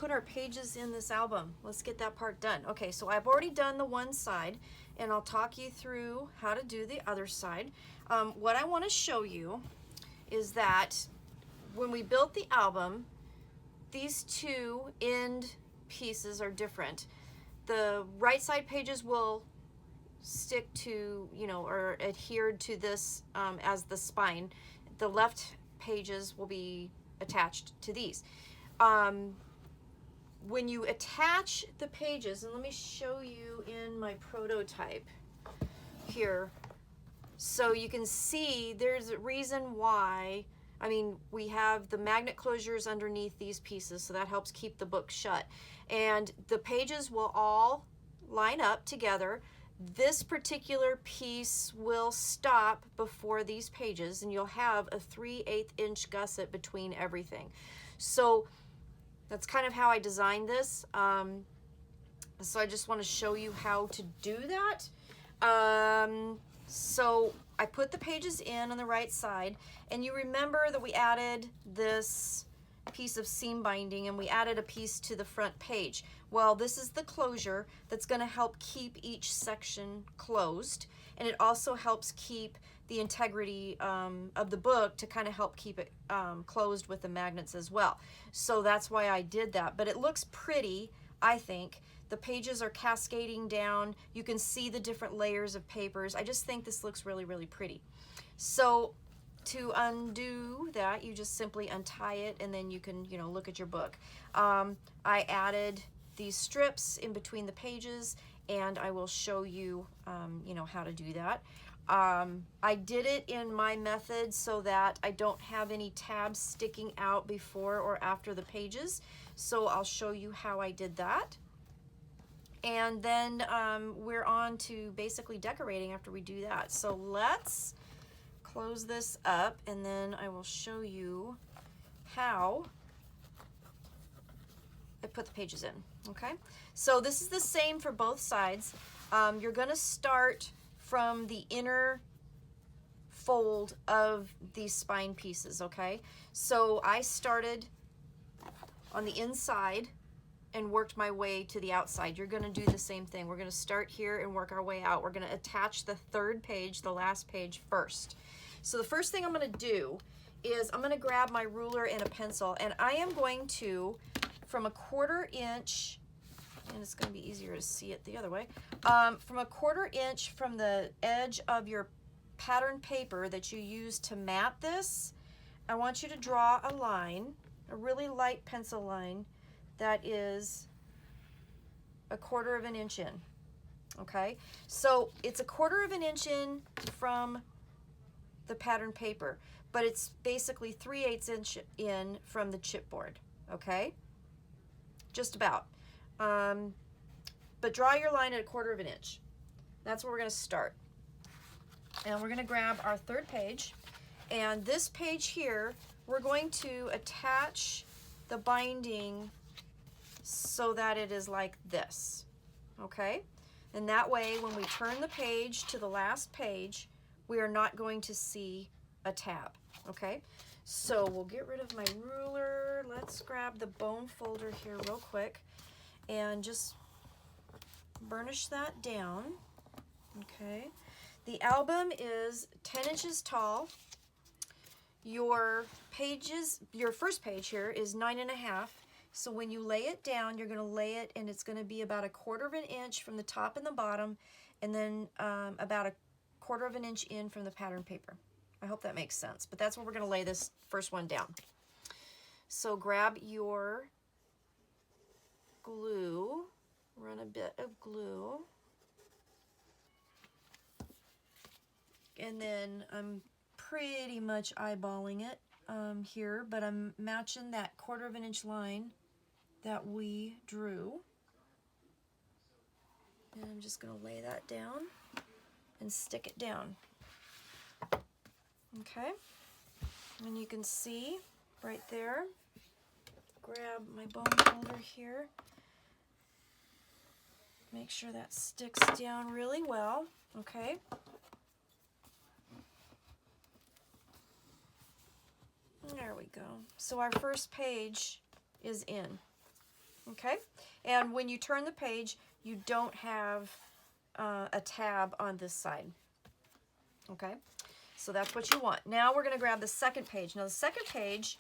put our pages in this album. Let's get that part done. Okay, so I've already done the one side, and I'll talk you through how to do the other side. What I want to show you is that when we built the album, these two end pieces are different. The right side pages will stick to, you know, or adhered to this as the spine. The left pages will be attached to these. When you attach the pages, and let me show you in my prototype here, so you can see there's a reason why. I mean, we have the magnet closures underneath these pieces, so that helps keep the book shut. And the pages will all line up together. This particular piece will stop before these pages, and you'll have a 3/8 inch gusset between everything. So that's kind of how I designed this. So I just want to show you how to do that. So I put the pages in on the right side, and you remember that we added this piece of seam binding, and we added a piece to the front page. Well, this is the closure that's going to help keep each section closed, and it also helps keep the integrity of the book to kind of help keep it closed with the magnets as well. So that's why I did that, but it looks pretty, I think. The pages are cascading down. You can see the different layers of papers. I just think this looks really, really pretty. So to undo that, you just simply untie it, and then you can, you know, look at your book. I added these strips in between the pages, and I will show you, you know, how to do that. I did it in my method so that I don't have any tabs sticking out before or after the pages. So I'll show you how I did that. And then we're on to basically decorating after we do that. So let's close this up, and then I will show you how I put the pages in. Okay, so this is the same for both sides. You're going to start from the inner fold of these spine pieces. Okay, so I started on the inside and worked my way to the outside. You're going to do the same thing. We're going to start here and work our way out. We're going to attach the third page, the last page, first. So the first thing I'm going to do is I'm going to grab my ruler and a pencil, and I am going to, from a 1/4 inch, and it's going to be easier to see it the other way, from a 1/4 inch from the edge of your pattern paper that you use to mat this, I want you to draw a line, a really light pencil line, that is a 1/4 of an inch in. Okay, so it's a 1/4 of an inch in from the pattern paper, but it's basically 3/8 inch in from the chipboard. Okay, just about. But draw your line at a 1/4 of an inch. That's where we're going to start. And we're going to grab our third page, and this page here, we're going to attach the binding so that it is like this. Okay, and that way when we turn the page to the last page, we are not going to see a tab. Okay, so we'll get rid of my ruler. Let's grab the bone folder here real quick and just burnish that down. Okay, the album is 10 inches tall. Your pages, your first page here is 9.5. So when you lay it down, you're going to lay it, and it's going to be about a 1/4 of an inch from the top and the bottom, and then about a 1/4 of an inch in from the pattern paper. I hope that makes sense, but that's where we're going to lay this first one down. So grab your glue, run a bit of glue, and then I'm pretty much eyeballing it here, but I'm matching that 1/4 of an inch line that we drew, and I'm just going to lay that down and stick it down. Okay, and you can see right there, grab my bone folder here, make sure that sticks down really well. Okay, there we go. So our first page is in. Okay, and when you turn the page, you don't have a tab on this side. Okay, so that's what you want. Now we're going to grab the second page. Now the second page,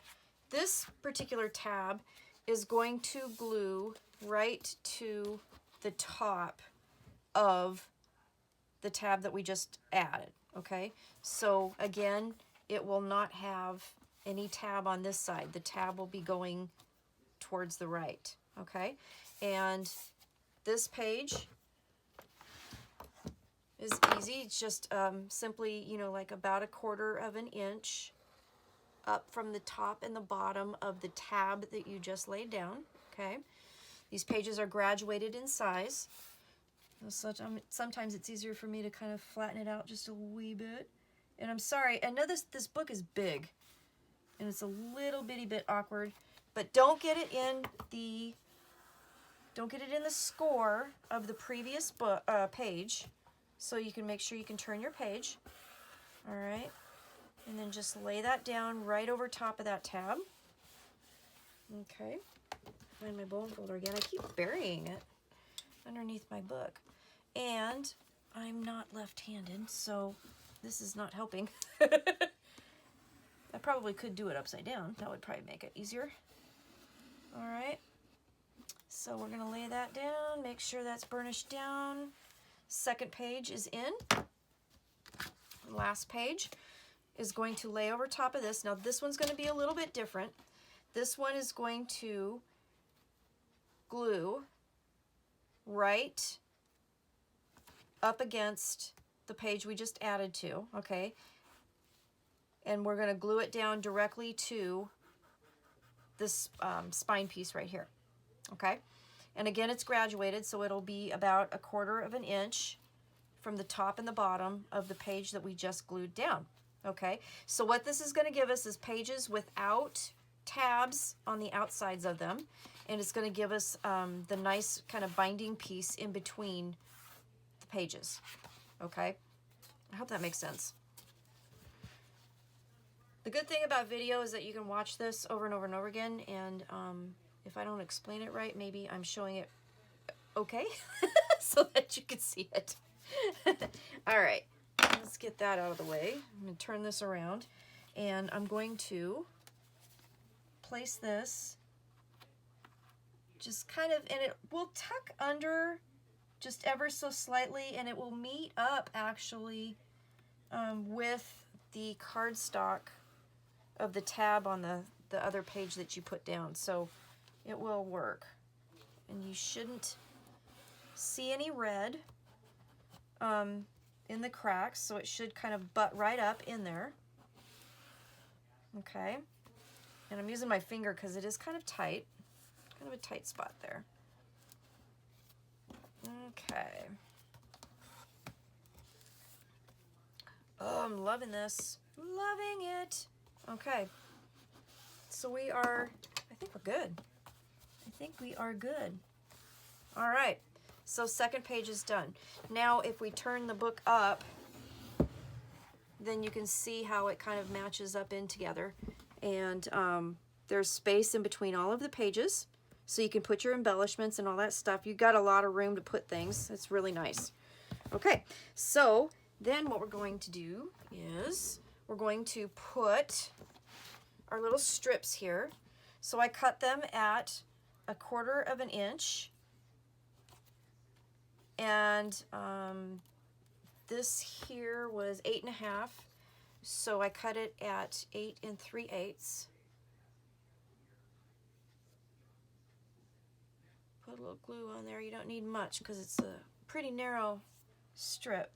this particular tab is going to glue right to the top of the tab that we just added. Okay, so again, it will not have any tab on this side. The tab will be going towards the right. Okay, and this page is easy. It's just simply, you know, like about 1/4 of an inch up from the top and the bottom of the tab that you just laid down. Okay, these pages are graduated in size. So sometimes it's easier for me to kind of flatten it out just a wee bit. And I'm sorry, I know this book is big and it's a little bitty bit awkward, but don't get it in the score of the previous book page, so you can make sure you can turn your page. All right, and then just lay that down right over top of that tab. Okay, find my bone folder again. I keep burying it underneath my book, and I'm not left-handed, so this is not helping. I probably could do it upside down. That would probably make it easier. All right, so we're gonna lay that down, make sure that's burnished down. Second page is in. Last page is going to lay over top of this. Now this one's going to be a little bit different. This one is going to glue right up against the page we just added to, okay? And we're going to glue it down directly to this spine piece right here, okay? And again, it's graduated, so it'll be about 1/4 of an inch from the top and the bottom of the page that we just glued down, okay? So what this is going to give us is pages without tabs on the outsides of them, and it's going to give us the nice kind of binding piece in between the pages, okay? I hope that makes sense. The good thing about video is that you can watch this over and over and over again, and if I don't explain it right, maybe I'm showing it okay so that you can see it. All right, let's get that out of the way. I'm going to turn this around, and I'm going to place this just kind of, and it will tuck under just ever so slightly, and it will meet up actually with the cardstock of the tab on the other page that you put down. So it will work, and you shouldn't see any red in the cracks, so it should kind of butt right up in there. Okay, and I'm using my finger because it is kind of tight, kind of a tight spot there. Okay. Oh, I'm loving this, loving it. Okay, so we are, I think we're good. I think we are good. All right, so second page is done. Now if we turn the book up, then you can see how it kind of matches up in together. And there's space in between all of the pages, so you can put your embellishments and all that stuff. You've got a lot of room to put things. It's really nice. Okay, so then what we're going to do is we're going to put our little strips here. So I cut them at 1/4 of an inch, and this here was 8 1/2, so I cut it at 8 3/8. Put a little glue on there. You don't need much because it's a pretty narrow strip.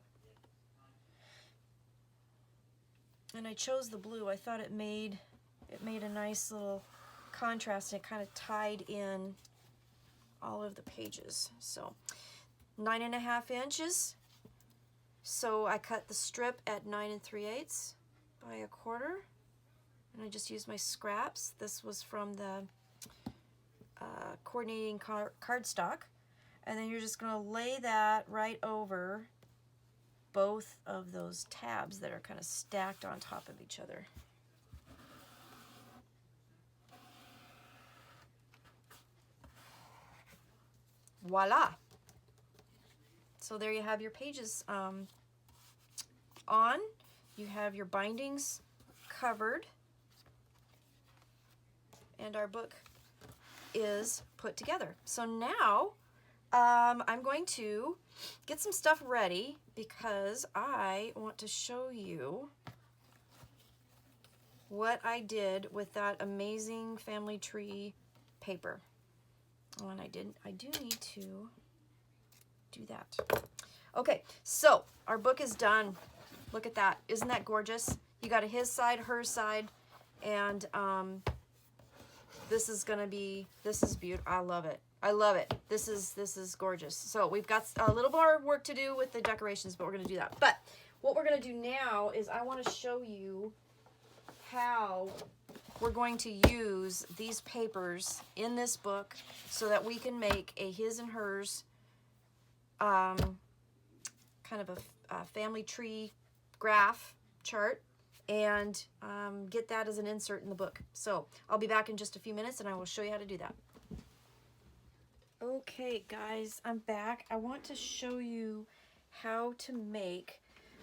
And I chose the blue. I thought it made a nice little contrast, and it kind of tied in all of the pages. So 9 1/2 inches. So I cut the strip at 9 3/8 by 1/4, and I just used my scraps. This was from the coordinating cardstock, and then you're just going to lay that right over both of those tabs that are kind of stacked on top of each other. voila. So there you have your pages on. You have your bindings covered. And our book is put together. So now I'm going to get some stuff ready because I want to show you what I did with that amazing family tree paper. Oh, and I do need to do that. Okay, so our book is done. Look at that. Isn't that gorgeous? You got a his side, her side, and this is beautiful. I love it. I love it. This is gorgeous. So we've got a little more work to do with the decorations, but we're going to do that. But what we're going to do now is I want to show you how we're going to use these papers in this book so that we can make a his and hers kind of a family tree graph chart and get that as an insert in the book. So I'll be back in just a few minutes and I will show you how to do that. Okay guys, I'm back. I want to show you how to make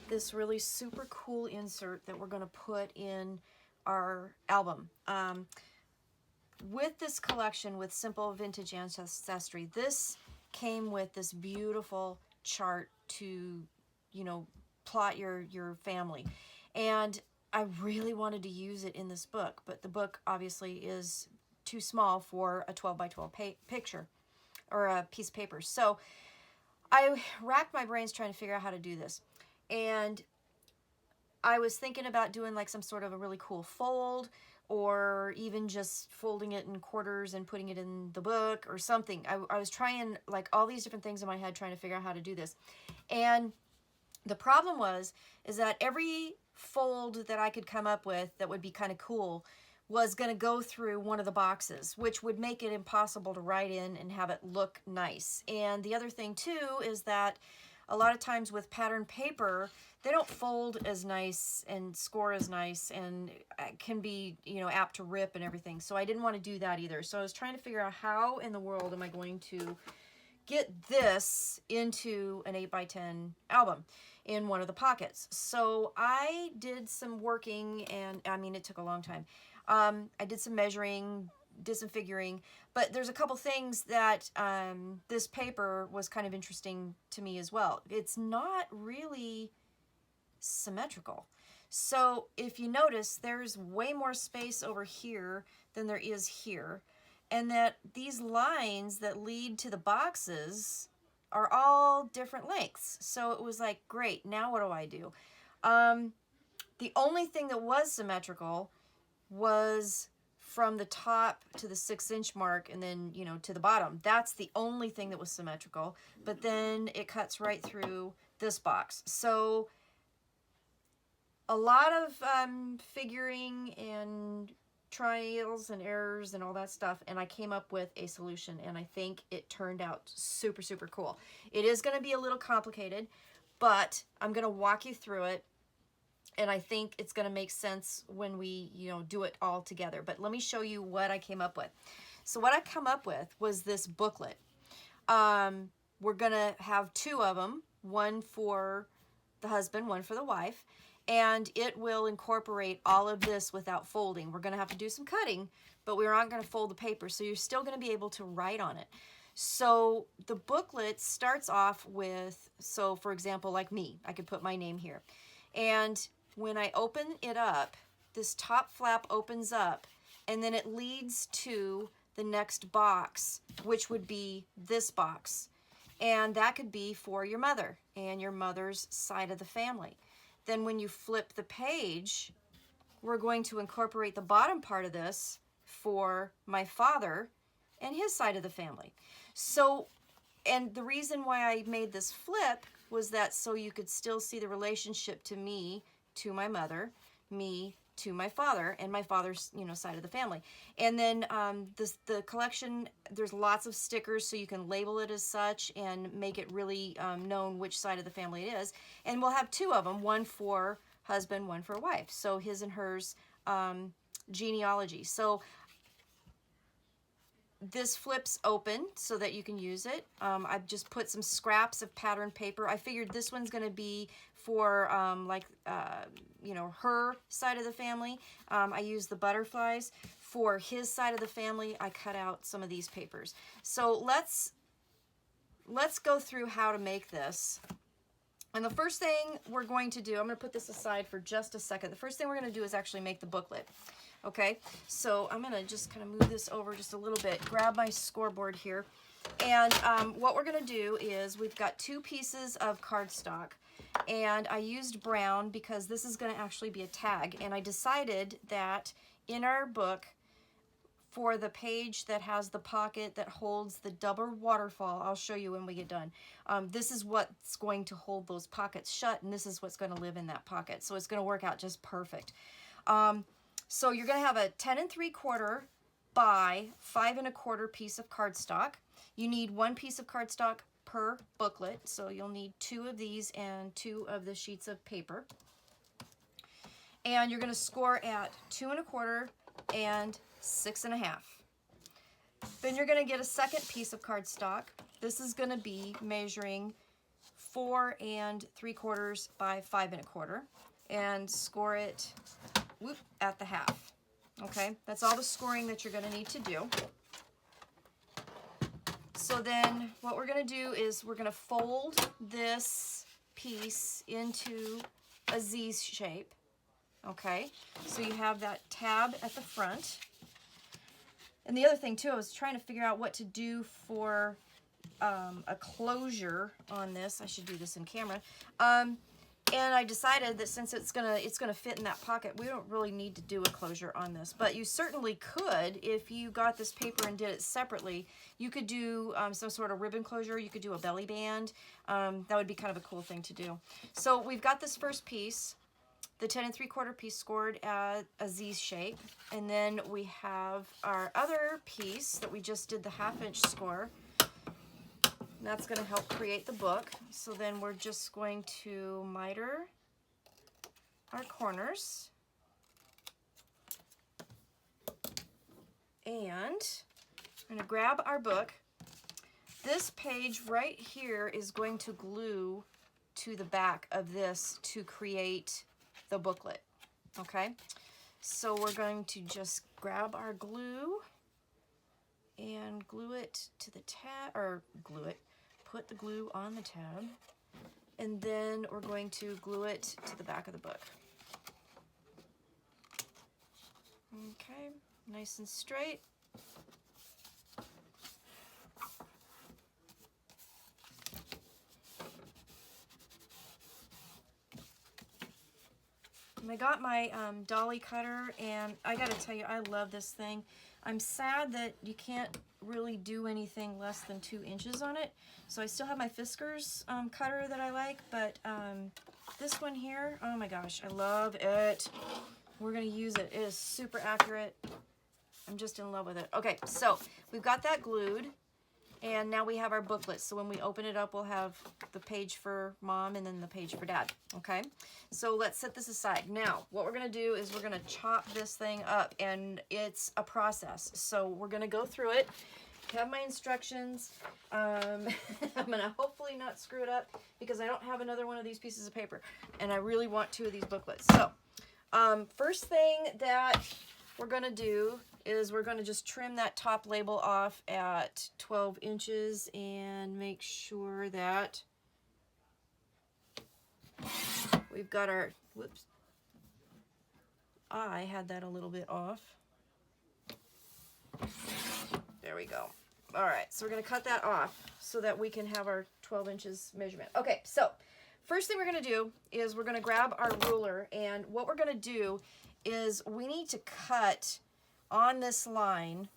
this really super cool insert that we're going to put in our album. With this collection with Simple Vintage Ancestry, this came with this beautiful chart to, you know, plot your family. And I really wanted to use it in this book, but the book obviously is too small for a 12 by 12 picture or a piece of paper. So I racked my brains trying to figure out how to do this. And I was thinking about doing like some sort of a really cool fold, or even just folding it in quarters and putting it in the book or something. I was trying like all these different things in my head trying to figure out how to do this. And the problem is that every fold that I could come up with that would be kind of cool was going to go through one of the boxes, which would make it impossible to write in and have it look nice. And the other thing too is that a lot of times with pattern paper, they don't fold as nice and score as nice and can be, you know, apt to rip and everything. So I didn't want to do that either. So I was trying to figure out how in the world am I going to get this into an 8 by 10 album in one of the pockets. So I did some working, and I mean, it took a long time. I did some measuring, did some figuring, but there's a couple things that this paper was kind of interesting to me as well. It's not really symmetrical. So if you notice, there's way more space over here than there is here, and that these lines that lead to the boxes are all different lengths. So it was like, great, now what do I do? The only thing that was symmetrical was from the top to the 6-inch mark and then, you know, to the bottom. That's the only thing that was symmetrical, but then it cuts right through this box. So a lot of figuring and trials and errors and all that stuff, and I came up with a solution, and I think it turned out super, super cool. It is going to be a little complicated, but I'm going to walk you through it, and I think it's going to make sense when we, you know, do it all together. But let me show you what I came up with. So what I come up with was this booklet. We're going to have two of them, one for the husband, one for the wife, and it will incorporate all of this without folding. We're going to have to do some cutting, but we aren't going to fold the paper, so you're still going to be able to write on it. So the booklet starts off with, so for example, like me, I could put my name here. And when I open it up, this top flap opens up, and then it leads to the next box, which would be this box. And that could be for your mother and your mother's side of the family. Then when you flip the page, we're going to incorporate the bottom part of this for my father and his side of the family. So, and the reason why I made this flip was that so you could still see the relationship to me, to my mother, me to my father, and my father's, you know, side of the family. And then the collection, there's lots of stickers, so you can label it as such and make it really known which side of the family it is. And we'll have two of them, one for husband, one for wife. So his and hers genealogy. So this flips open so that you can use it. I've just put some scraps of pattern paper. I figured this one's going to be for you know, her side of the family. I used the butterflies. For his side of the family, I cut out some of these papers. So let's go through how to make this. And the first thing we're going to do, I'm going to put this aside for just a second. The first thing we're going to do is actually make the booklet. Okay, so I'm going to just kind of move this over just a little bit, grab my scoreboard here. And what we're going to do is we've got 2 pieces of cardstock. And I used brown because this is going to actually be a tag. And I decided that in our book, for the page that has the pocket that holds the double waterfall, I'll show you when we get done. This is what's going to hold those pockets shut, and this is what's going to live in that pocket. So it's going to work out just perfect. So you're going to have a 10 3/4 by 5 1/4 piece of cardstock. You need 1 piece of cardstock per booklet, so you'll need 2 of these and 2 of the sheets of paper. And you're going to score at 2 1/4 and 6 1/2. Then you're going to get a second piece of cardstock. This is going to be measuring 4 3/4 by 5 1/4 and score it at the half. Okay, that's all the scoring that you're going to need to do. So then what we're going to do is we're going to fold this piece into a Z shape. Okay, so you have that tab at the front. And the other thing too, I was trying to figure out what to do for a closure on this. I should do this in camera. And I decided that since it's gonna fit in that pocket, we don't really need to do a closure on this. But you certainly could, if you got this paper and did it separately. You could do some sort of ribbon closure. You could do a belly band. That would be kind of a cool thing to do. So we've got this first piece, the 10 3/4 piece scored at a Z shape. And then we have our other piece that we just did the 1/2 inch score. And that's going to help create the book. So then we're just going to miter our corners. And I'm going to grab our book. This page right here is going to glue to the back of this to create the booklet. Okay, so we're going to just grab our glue and glue it to the tab, or put the glue on the tab, and then we're going to glue it to the back of the book. Okay, nice and straight. I got my dolly cutter, and I gotta tell you, I love this thing. I'm sad that you can't really do anything less than 2 inches on it. So I still have my Fiskars cutter that I like, but this one here, oh my gosh, I love it. We're gonna use it. It is super accurate. I'm just in love with it. Okay, so we've got that glued, and now we have our booklet. So when we open it up, we'll have the page for mom and then the page for dad. Okay, so let's set this aside. Now, what we're gonna do is we're gonna chop this thing up, and it's a process. So we're gonna go through it. I have my instructions. I'm gonna hopefully not screw it up because I don't have another one of these pieces of paper, and I really want 2 of these booklets. So first thing that we're gonna do is we're going to just trim that top label off at 12 inches and make sure that we've got our, whoops, I had that a little bit off. There we go. All right, so we're going to cut that off so that we can have our 12 inches measurement. Okay, so first thing we're going to do is we're going to grab our ruler, and what we're going to do is we need to cut on this line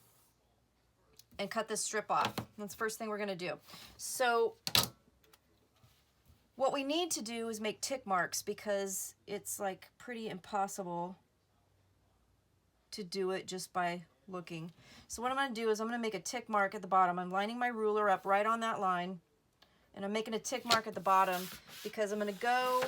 and cut this strip off. That's the first thing we're going to do. So what we need to do is make tick marks because it's like pretty impossible to do it just by looking. So what I'm going to do is I'm going to make a tick mark at the bottom. I'm lining my ruler up right on that line, and I'm making a tick mark at the bottom because I'm going to go,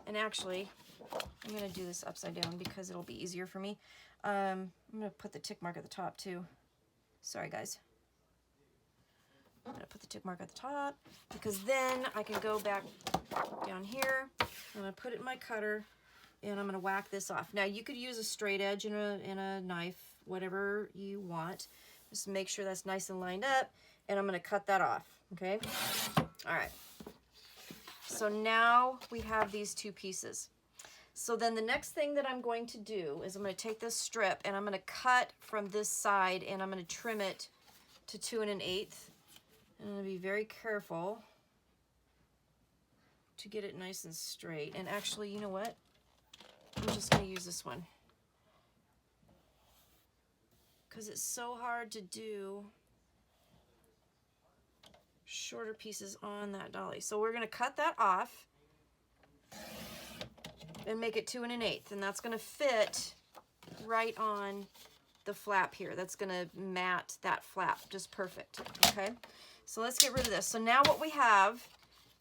and actually I'm going to do this upside down because it'll be easier for me. I'm going to put the tick mark at the top too. Sorry guys. I'm gonna put the tick mark at the top because then I can go back down here. I'm gonna put it in my cutter and I'm gonna whack this off. Now you could use a straight edge and a knife, whatever you want. Just make sure that's nice and lined up, and I'm gonna cut that off, okay? All right. So now we have these two pieces. So then the next thing that I'm going to do is I'm gonna take this strip and I'm gonna cut from this side and I'm gonna trim it to 2 1/8. And I'm gonna be very careful to get it nice and straight. And actually, you know what? I'm just gonna use this one because it's so hard to do shorter pieces on that dolly. So we're gonna cut that off and make it 2 1/8, and that's gonna fit right on the flap here. That's gonna mat that flap just perfect, okay? So let's get rid of this. So now what we have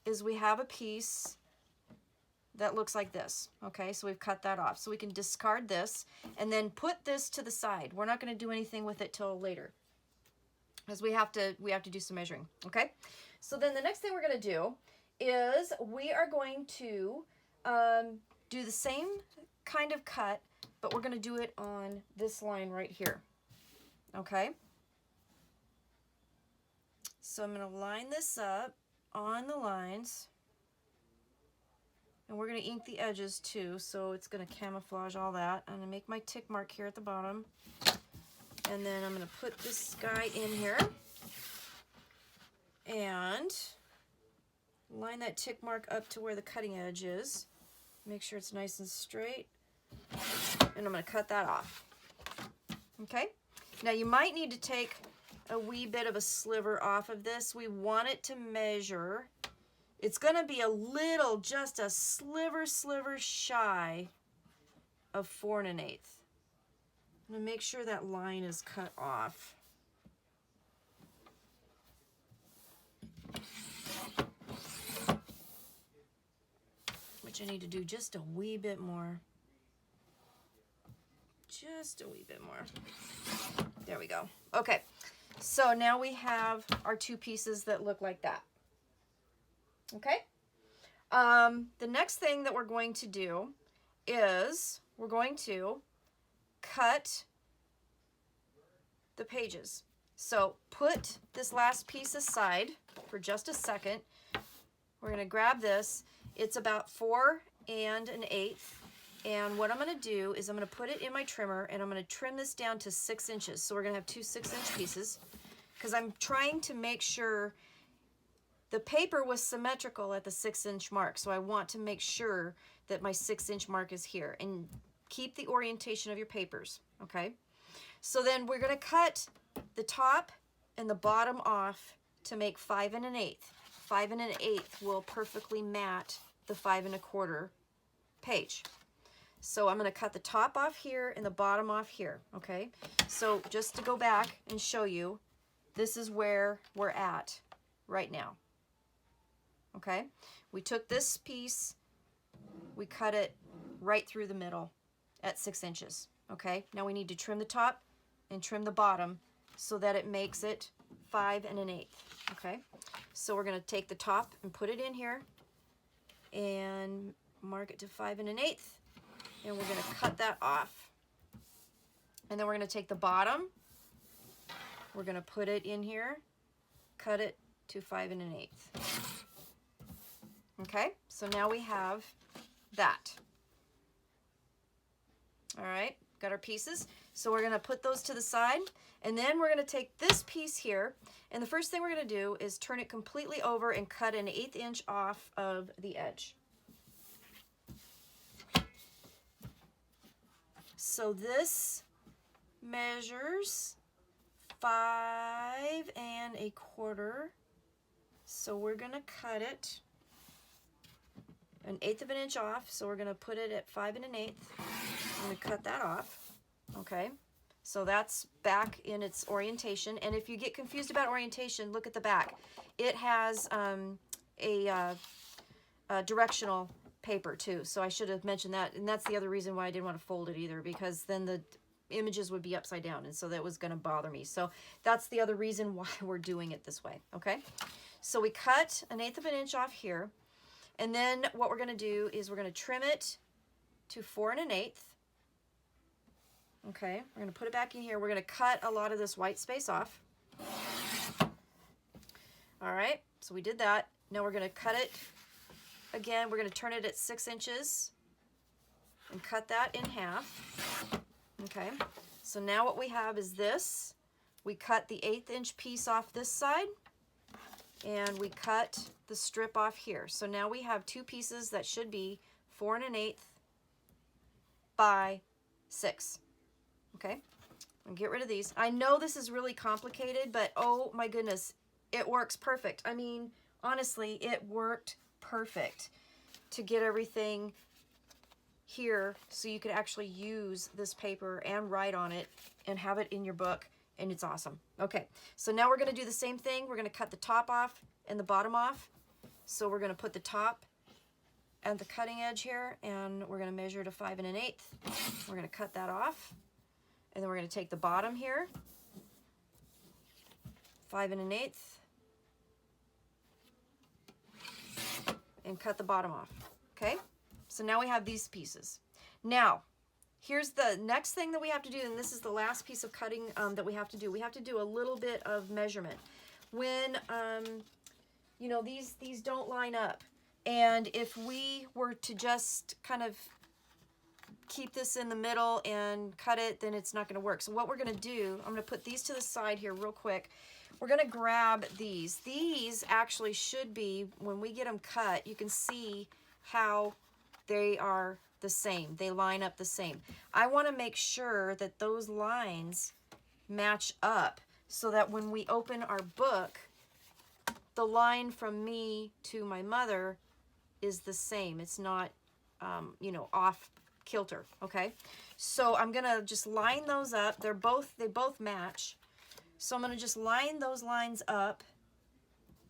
is we have a piece that looks like this, okay? So we've cut that off. So we can discard this and then put this to the side. We're not gonna do anything with it till later because we have to do some measuring, okay? So then the next thing we're gonna do is we are going to do the same kind of cut, but we're gonna do it on this line right here, okay? So I'm gonna line this up on the lines, and we're gonna ink the edges too, so it's gonna camouflage all that. I'm gonna make my tick mark here at the bottom, and then I'm gonna put this guy in here and line that tick mark up to where the cutting edge is. Make sure it's nice and straight, and I'm gonna cut that off, okay? Now you might need to take a wee bit of a sliver off of this. We want it to measure. It's gonna be a little, just a sliver shy of 4 1/8. I'm gonna make sure that line is cut off. Which I need to do just a wee bit more. Just a wee bit more. There we go. Okay, so now we have our two pieces that look like that. Okay? The next thing that we're going to do is we're going to cut the pages. So put this last piece aside for just a second. We're going to grab this. It's about 4 1/8. And what I'm going to do is I'm going to put it in my trimmer and I'm going to trim this down to 6 inches. So we're going to have two 6-inch pieces because I'm trying to make sure the paper was symmetrical at the 6-inch mark. So I want to make sure that my 6-inch mark is here, and keep the orientation of your papers, okay? So then we're going to cut the top and the bottom off to make 5 1/8. 5 1/8 will perfectly mat the 5 1/4 page. So I'm going to cut the top off here and the bottom off here, okay? So just to go back and show you, this is where we're at right now, okay? We took this piece, we cut it right through the middle at 6 inches, okay? Now we need to trim the top and trim the bottom so that it makes it 5 1/8, okay? So we're going to take the top and put it in here and mark it to 5 1/8. And we're going to cut that off. And then we're going to take the bottom, we're going to put it in here, cut it to 5 1/8. Okay, so now we have that. All right, got our pieces. So we're going to put those to the side, and then we're going to take this piece here, and the first thing we're going to do is turn it completely over and cut an 1/8 inch off of the edge. So this measures 5 1/4. So we're going to cut it an 1/8 of an inch off. So we're going to put it at 5 1/8. I'm going to cut that off. Okay. So that's back in its orientation. And if you get confused about orientation, look at the back. It has a directional paper too, so I should have mentioned that, and that's the other reason why I didn't want to fold it either, because then images would be upside down, and so that was going to bother me. So that's the other reason why we're doing it this way. Okay, so we cut 1/8 of an inch off here, and then what we're going to do is we're going to trim it to 4 1/8. Okay, we're going to put it back in here. We're going to cut a lot of this white space off. All right, so we did that. Now we're going to cut it again. We're going to turn it at 6 inches and cut that in half. Okay, so now what we have is this. We cut the 1/8 inch piece off this side, and we cut the strip off here. So now we have two pieces that should be 4 1/8 by 6. Okay, I'll get rid of these. I know this is really complicated, but oh my goodness, it works perfect. I mean, honestly, it worked perfect to get everything here so you could actually use this paper and write on it and have it in your book, and it's awesome. Okay, so now we're going to do the same thing. We're going to cut the top off and the bottom off. So we're going to put the top at the cutting edge here, and we're going to measure to 5 1/8. We're going to cut that off, and then we're going to take the bottom here, 5 1/8, and cut the bottom off. Okay, so now we have these pieces. Now, here's the next thing that we have to do, and this is the last piece of cutting that we have to do. We have to do a little bit of measurement. When, you know, these don't line up, and if we were to just kind of keep this in the middle and cut it, then it's not going to work. So what we're going to do, I'm going to put these to the side here real quick. We're going to grab these. These actually should be, when we get them cut, you can see how they are the same. They line up the same. I want to make sure that those lines match up so that when we open our book, the line from me to my mother is the same. It's not, you know, off kilter. Okay, so I'm gonna just line those up. They both match. So I'm gonna just line those lines up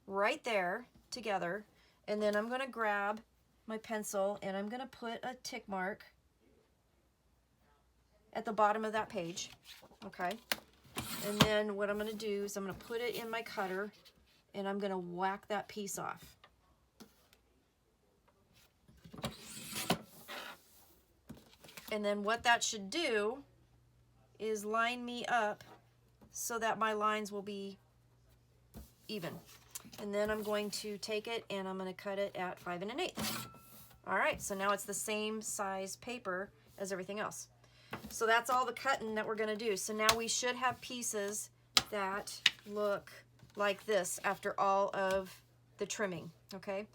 right there together, and then I'm gonna grab my pencil and I'm gonna put a tick mark at the bottom of that page. Okay, and then what I'm gonna do is I'm gonna put it in my cutter and I'm gonna whack that piece off. And then what that should do is line me up so that my lines will be even. And then I'm going to take it and I'm going to cut it at 5 1/8. All right, so now it's the same size paper as everything else. So that's all the cutting that we're going to do. So now we should have pieces that look like this after all of the trimming, okay?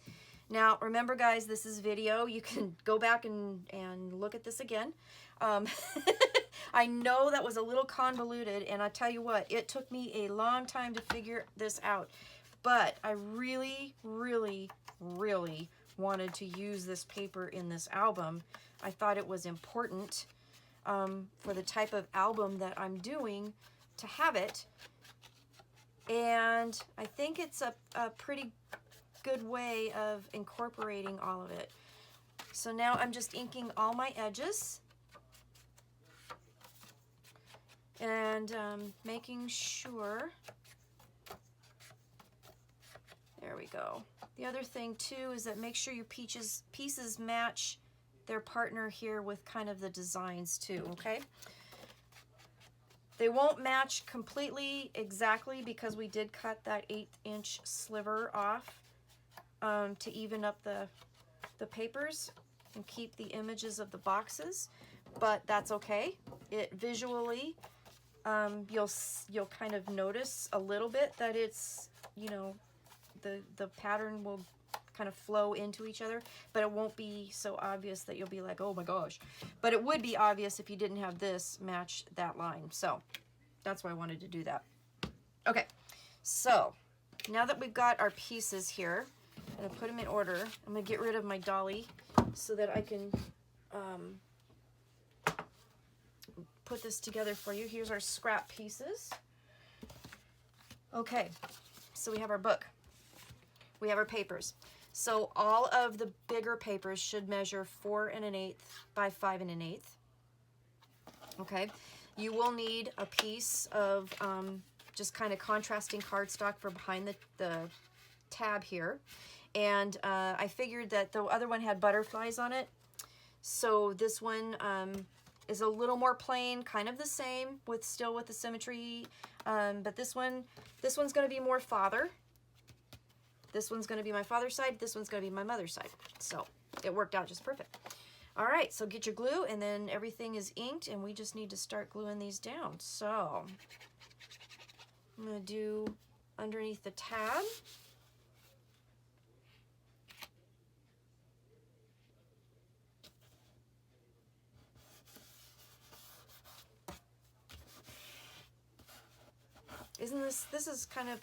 Now, remember guys, this is video. You can go back and look at this again. I know that was a little convoluted, and I tell you what, it took me a long time to figure this out. But I really, really, really wanted to use this paper in this album. I thought it was important for the type of album that I'm doing to have it. And I think it's a pretty good way of incorporating all of it. So now I'm just inking all my edges and making sure. There we go. The other thing too is that make sure your pieces match their partner here with kind of the designs too, okay? They won't match completely exactly because we did cut that 1/8 inch sliver off to even up the papers and keep the images of the boxes, but that's okay. It visually, you'll kind of notice a little bit that it's, you know, the pattern will kind of flow into each other, but it won't be so obvious that you'll be like, oh my gosh. But it would be obvious if you didn't have this match that line. So that's why I wanted to do that. Okay, so now that we've got our pieces here, I'm gonna put them in order. I'm gonna get rid of my dolly so that I can put this together for you. Here's our scrap pieces. Okay, so we have our book. We have our papers. So all of the bigger papers should measure 4 1/8 by 5 1/8. Okay, You will need a piece of just kind of contrasting cardstock for behind the tab here. And I figured that the other one had butterflies on it. So this one is a little more plain, kind of the same, still with the symmetry. But this one's going to be more father. This one's going to be my father's side. This one's going to be my mother's side. So it worked out just perfect. All right, so get your glue, and then everything is inked, and we just need to start gluing these down. So I'm going to do underneath the tab. Isn't this is kind of,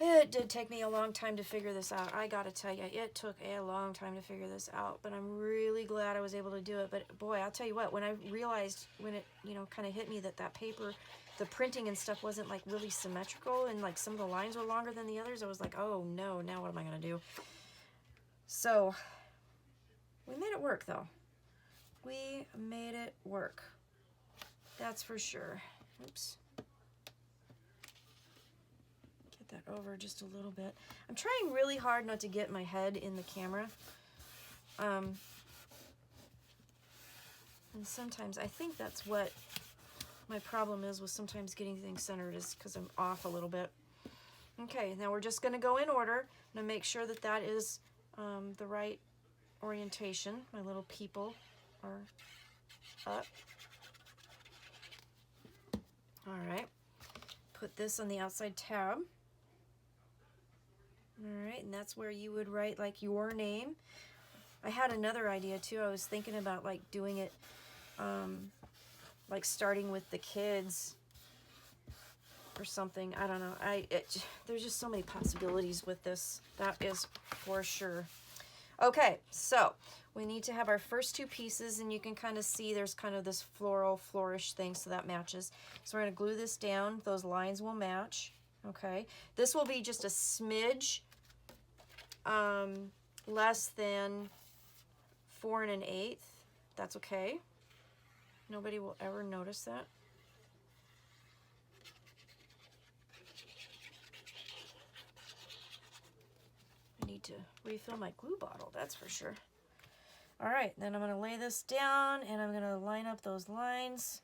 it did take me a long time to figure this out. I gotta tell you, it took a long time to figure this out, but I'm really glad I was able to do it. But boy, I'll tell you what, when I realized, when it, kind of hit me that paper, the printing and stuff wasn't like really symmetrical, and like some of the lines were longer than the others, I was like, oh no, now what am I gonna do? So we made it work though. We made it work. That's for sure. Oops. That over just a little bit. I'm trying really hard not to get my head in the camera. And sometimes I think that's what my problem is with sometimes getting things centered, is because I'm off a little bit. Okay, now we're just going to go in order. I'm going to make sure that that is the right orientation. My little people are up. All right. Put this on the outside tab. All right, and that's where you would write like your name. I had another idea too. I was thinking about like doing it, like starting with the kids or something. I don't know. There's just so many possibilities with this. That is for sure. Okay, so we need to have our first two pieces, and you can kind of see there's kind of this floral, flourish thing, so that matches. So we're going to glue this down. Those lines will match. Okay, this will be just a smidge less than 4 1/8. That's okay. Nobody will ever notice that. I need to refill my glue bottle, that's for sure. All right, then I'm going to lay this down, and I'm going to line up those lines.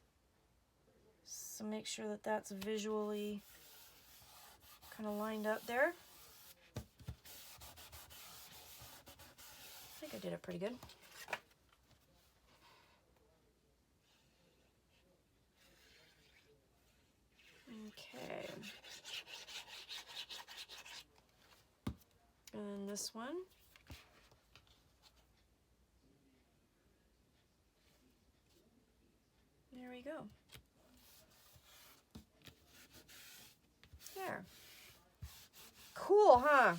So make sure that that's visually kind of lined up there. I think I did it pretty good. Okay. And then this one. There we go. There. Cool, huh?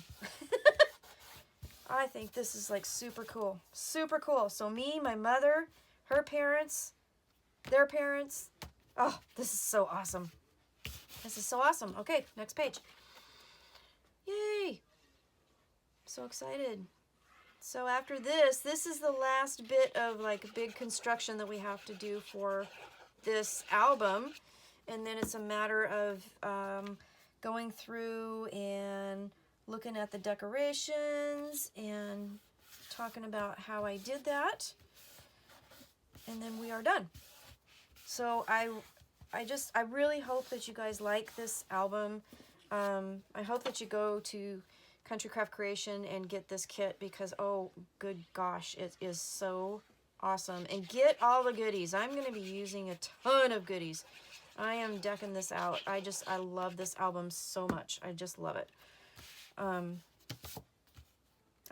I think this is like super cool. Super cool. So me, my mother, her parents, their parents. Oh, this is so awesome. This is so awesome. Okay, next page. Yay. So excited. So after this is the last bit of like big construction that we have to do for this album. And then it's a matter of going through and looking at the decorations and talking about how I did that. And then we are done. So I really hope that you guys like this album. I hope that you go to Country Craft Creation and get this kit, because oh good gosh, it is so awesome. And get all the goodies. I'm going to be using a ton of goodies. I am decking this out. I love this album so much. I just love it. I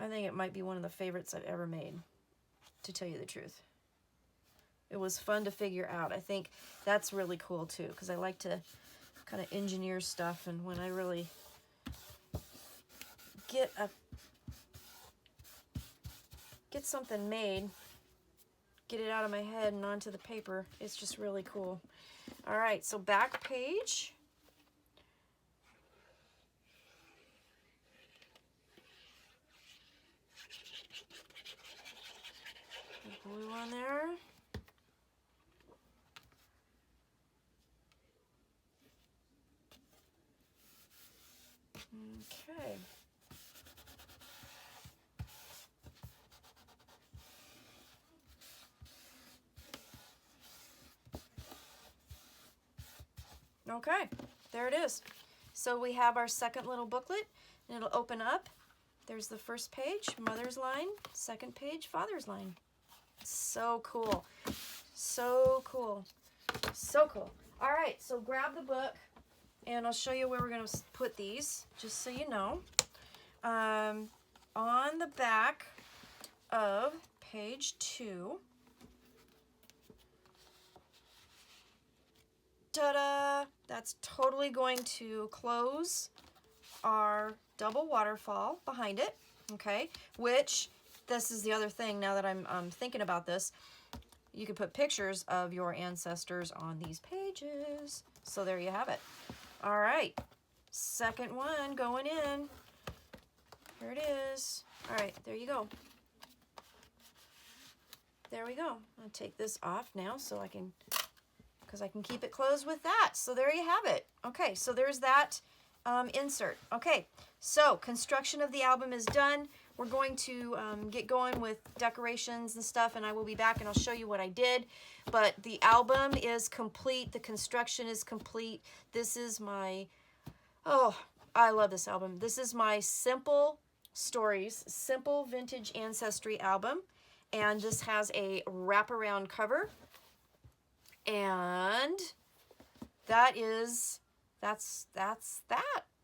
think it might be one of the favorites I've ever made, to tell you the truth. It was fun to figure out. I think that's really cool too, because I like to kind of engineer stuff, and when I really get something made, get it out of my head and onto the paper, it's just really cool. All right, so back page. Glue on there. Okay. Okay, there it is. So we have our second little booklet, and it'll open up. There's the first page, mother's line, second page, father's line. So cool. So cool. So cool. All right, so grab the book, and I'll show you where we're going to put these, just so you know. On the back of page 2, ta-da! That's totally going to close our double waterfall behind it, okay? Which, this is the other thing now that I'm thinking about this. You can put pictures of your ancestors on these pages. So there you have it. All right, second one going in. Here it is. All right, there you go. There we go. I'll take this off now so I can, because I can keep it closed with that. So there you have it. Okay, so there's that insert. Okay, so construction of the album is done. We're going to get going with decorations and stuff, and I will be back and I'll show you what I did. But the album is complete. The construction is complete. This is my, oh, I love this album. This is my Simple Stories, Simple Vintage Ancestry album. And this has a wraparound cover. And that's that.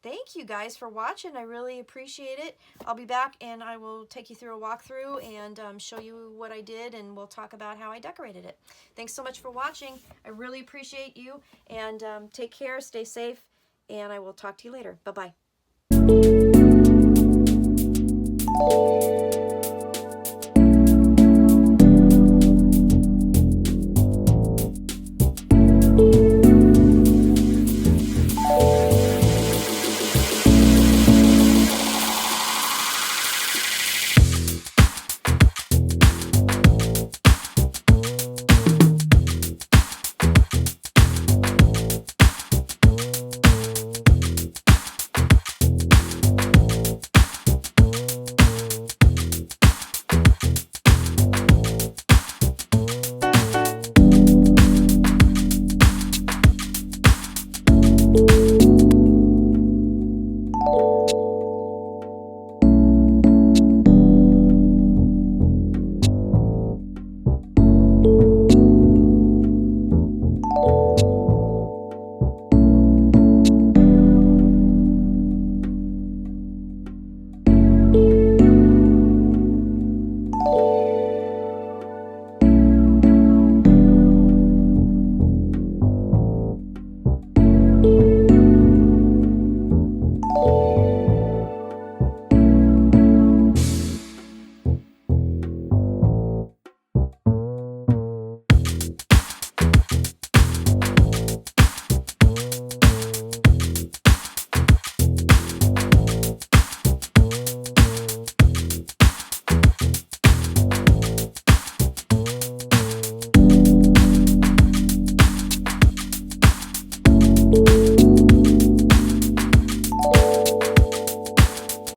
Thank you guys for watching. I really appreciate it. I'll be back and I will take you through a walkthrough and show you what I did, and we'll talk about how I decorated it. Thanks so much for watching. I really appreciate you, and take care, stay safe, and I will talk to you later. Bye-bye.